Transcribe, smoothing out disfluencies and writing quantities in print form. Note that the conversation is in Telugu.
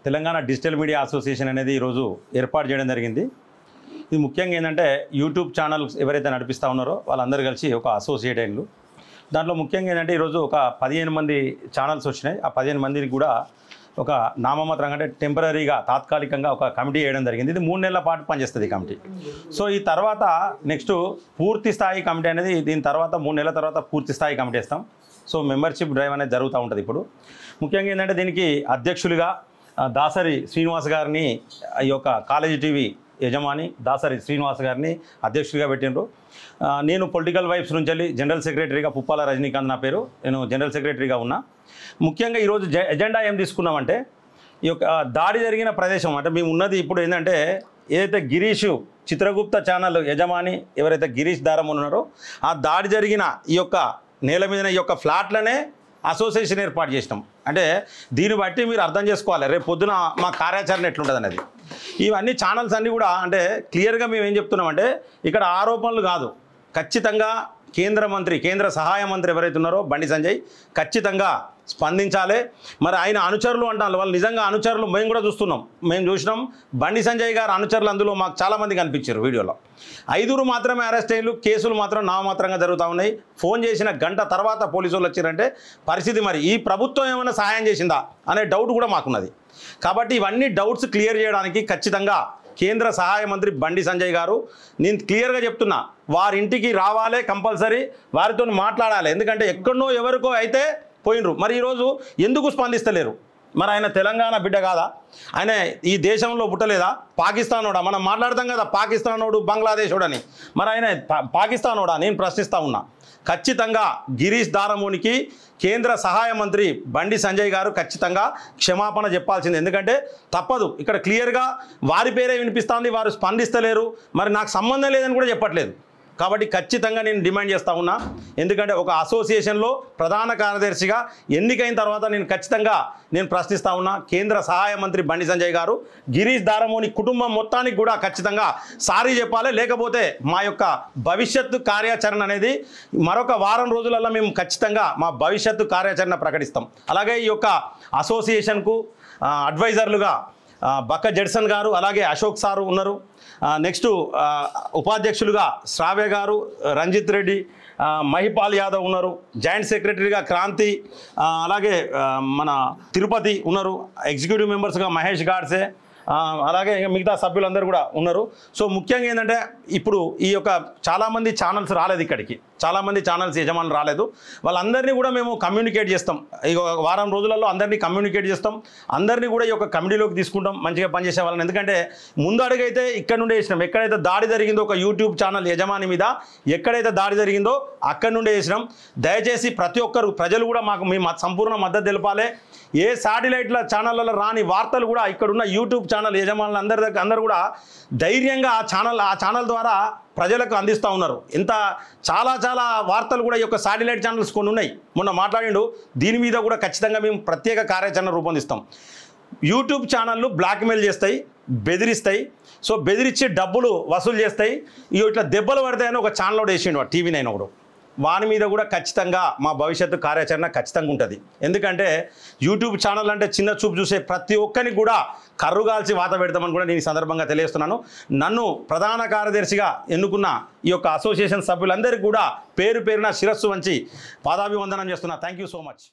తెలంగాణ డిజిటల్ మీడియా అసోసియేషన్ అనేది ఈరోజు ఏర్పాటు చేయడం జరిగింది. ఇది ముఖ్యంగా ఏంటంటే యూట్యూబ్ ఛానల్స్ ఎవరైతే నడిపిస్తూ ఉన్నారో వాళ్ళందరూ కలిసి ఒక అసోసియేట్ అయ్యారు. దాంట్లో ముఖ్యంగా ఏంటంటే ఈరోజు ఒక 15 మంది ఛానల్స్ వచ్చినాయి. ఆ 15 మందిని కూడా ఒక నామమాత్రంగా అంటే టెంపరీగా తాత్కాలికంగా ఒక కమిటీ వేయడం జరిగింది. ఇది 3 నెలల పాటు పనిచేస్తుంది ఈ కమిటీ. సో ఈ తర్వాత నెక్స్ట్ పూర్తి స్థాయి కమిటీ అనేది దీని తర్వాత 3 నెలల తర్వాత పూర్తి స్థాయి కమిటీ ఇస్తాం. సో మెంబర్షిప్ డ్రైవ్ అనేది జరుగుతూ ఉంటుంది. ఇప్పుడు ముఖ్యంగా ఏంటంటే దీనికి అధ్యక్షులుగా దాసరి శ్రీనివాస్ గారిని ఈ యొక్క కాలేజీ టీవీ యజమాని దాసరి శ్రీనివాస్ గారిని అధ్యక్షుడిగా పెట్టిండ్రు. నేను పొలిటికల్ వైబ్స్ నుంచి వెళ్ళి జనరల్ సెక్రటరీగా పుప్పాల రజనీకాంత్ నా పేరు, నేను జనరల్ సెక్రటరీగా ఉన్నా. ముఖ్యంగా ఈరోజు ఎజెండా ఏం తీసుకున్నామంటే ఈ యొక్క దాడి జరిగిన ప్రదేశం అంటే మేము ఉన్నది ఇప్పుడు ఏంటంటే ఏదైతే గిరీష్ చిత్రగుప్త ఛానల్ యజమాని ఎవరైతే గిరీష్ దారం ఉన్నారో ఆ దాడి జరిగిన ఈ యొక్క నేల మీద ఈ యొక్క ఫ్లాట్లనే అసోసియేషన్ ఏర్పాటు చేసినాం. అంటే దీన్ని బట్టి మీరు అర్థం చేసుకోవాలి రేపు పొద్దున మా కార్యాచరణ ఎట్లుంటుంది అనేది. ఇవన్నీ ఛానల్స్ అన్నీ కూడా అంటే క్లియర్గా మేము ఏం చెప్తున్నామంటే ఇక్కడ ఆరోపణలు కాదు, ఖచ్చితంగా కేంద్ర సహాయ మంత్రి ఎవరైతే ఉన్నారో బండి సంజయ్ ఖచ్చితంగా స్పందించాలి. మరి ఆయన అనుచరులు అంటారు, వాళ్ళు నిజంగా అనుచరులు మేము కూడా మేము చూసినాం. బండి సంజయ్ గారు అనుచరులు అందులో మాకు చాలామంది కనిపించారు వీడియోలో. 5 మాత్రమే అరెస్ట్ అయ్యారు, కేసులు మాత్రం నామమాత్రంగా జరుగుతూ ఉన్నాయి. ఫోన్ చేసిన గంట తర్వాత పోలీసు వాళ్ళు వచ్చారంటే పరిస్థితి మరి ఈ ప్రభుత్వం ఏమైనా సహాయం చేసిందా అనే డౌట్ కూడా మాకున్నది. కాబట్టి ఇవన్నీ డౌట్స్ క్లియర్ చేయడానికి ఖచ్చితంగా కేంద్ర సహాయ మంత్రి బండి సంజయ్ గారు నేను క్లియర్గా చెప్తున్నా వారింటికి రావాలి, కంపల్సరీ వారితో మాట్లాడాలి. ఎందుకంటే ఎక్కడనో ఎవరికో అయితే పోయినరు, మరి ఈరోజు ఎందుకు స్పందిస్తలేరు? మరి ఆయన తెలంగాణ బిడ్డ కాదా? ఆయన ఈ దేశంలో పుట్టలేదా? పాకిస్తానోడా? మనం మాట్లాడతాం కదా పాకిస్తానోడు బంగ్లాదేశోడు అని, మరి ఆయన పాకిస్తానోడా? నేను ప్రశ్నిస్తూ ఉన్నా. ఖచ్చితంగా గిరీష్ దారమోనికి కేంద్ర సహాయ మంత్రి బండి సంజయ్ గారు ఖచ్చితంగా క్షమాపణ చెప్పాల్సింది. ఎందుకంటే తప్పదు, ఇక్కడ క్లియర్గా వారి పేరే వినిపిస్తుంది, వారు స్పందిస్తలేరు, మరి నాకు సంబంధం లేదని కూడా చెప్పట్లేదు. కాబట్టి ఖచ్చితంగా నేను డిమాండ్ చేస్తూ ఉన్నా. ఎందుకంటే ఒక అసోసియేషన్లో ప్రధాన కార్యదర్శిగా ఎన్నికైన తర్వాత ఖచ్చితంగా నేను ప్రశ్నిస్తూ ఉన్నా. కేంద్ర సహాయ మంత్రి బండి సంజయ్ గారు గిరీష్ దారమోని కుటుంబం మొత్తానికి కూడా ఖచ్చితంగా సారీ చెప్పాలి. లేకపోతే మా యొక్క భవిష్యత్తు కార్యాచరణ అనేది మరొక వారం రోజులలో మేము ఖచ్చితంగా మా భవిష్యత్తు కార్యాచరణ ప్రకటిస్తాం. అలాగే ఈ యొక్క అసోసియేషన్కు అడ్వైజర్లుగా బక్క జడ్సన్ గారు అలాగే అశోక్ సారు ఉన్నారు. నెక్స్ట్ ఉపాధ్యక్షులుగా శ్రావ్య గారు, రంజిత్ రెడ్డి, మహిపాల్ యాదవ్ ఉన్నారు. జాయింట్ సెక్రటరీగా క్రాంతి, అలాగే మన తిరుపతి ఉన్నారు. ఎగ్జిక్యూటివ్ మెంబర్స్గా మహేష్ గాడ్సే, అలాగే మిగతా సభ్యులందరూ కూడా ఉన్నారు. సో ముఖ్యంగా ఏంటంటే ఇప్పుడు ఈ యొక్క చాలామంది ఛానల్స్ రాలేదు, ఇక్కడికి చాలామంది ఛానల్స్ యజమానులు రాలేదు. వాళ్ళందరినీ కూడా మేము కమ్యూనికేట్ చేస్తాం. ఈ వారం రోజులలో అందరినీ కమ్యూనికేట్ చేస్తాం, అందరినీ కూడా ఈ యొక్క కమిటీలోకి తీసుకుంటాం మంచిగా పనిచేసే వాళ్ళని. ఎందుకంటే ముందు అడుగైతే ఇక్కడ నుండే వేసినాం. ఎక్కడైతే దాడి జరిగిందో ఒక యూట్యూబ్ ఛానల్ యజమాని మీద ఎక్కడైతే దాడి జరిగిందో అక్కడి నుండే వేసినాం. దయచేసి ప్రతి ఒక్కరు ప్రజలు కూడా మాకు మీ సంపూర్ణ మద్దతు తెలపాలి. ఏ శాటిలైట్ల ఛానళ్ళలో రాని వార్తలు కూడా ఇక్కడున్న యూట్యూబ్ ఛానల్ యజమానులు అందరూ కూడా ధైర్యంగా ఆ ఛానల్ ద్వారా ప్రజలకు అందిస్తూ ఉన్నారు. ఇంత చాలా వార్తలు కూడా ఈ యొక్క శాటిలైట్ ఛానల్స్ కొన్ని ఉన్నాయి, మొన్న మాట్లాడిండు. దీని మీద కూడా ఖచ్చితంగా మేము ప్రత్యేక కార్యాచరణ రూపొందిస్తాం. యూట్యూబ్ ఛానళ్ళు బ్లాక్మెయిల్ చేస్తాయి, బెదిరిస్తాయి. సో బెదిరించి డబ్బులు వసూలు చేస్తాయి. ఇట్లా దెబ్బలు పడతాయని ఒక ఛానల్ కూడా వేసిండు TV9 ఒకడు. వాని మీద కూడా ఖచ్చితంగా మా భవిష్యత్తు కార్యాచరణ ఖచ్చితంగా ఉంటుంది. ఎందుకంటే యూట్యూబ్ ఛానల్ అంటే చిన్న చూపు చూసే ప్రతి ఒక్కరికి కూడా కర్రుగాల్చి వాత పెడతామని కూడా నేను ఈ సందర్భంగా తెలియజేస్తున్నాను. నన్ను ప్రధాన కార్యదర్శిగా ఎన్నుకున్న ఈ యొక్క అసోసియేషన్ సభ్యులందరికీ కూడా పేరున శిరస్సు వంచి పాదాభివందనం చేస్తున్నా. Thank you so much.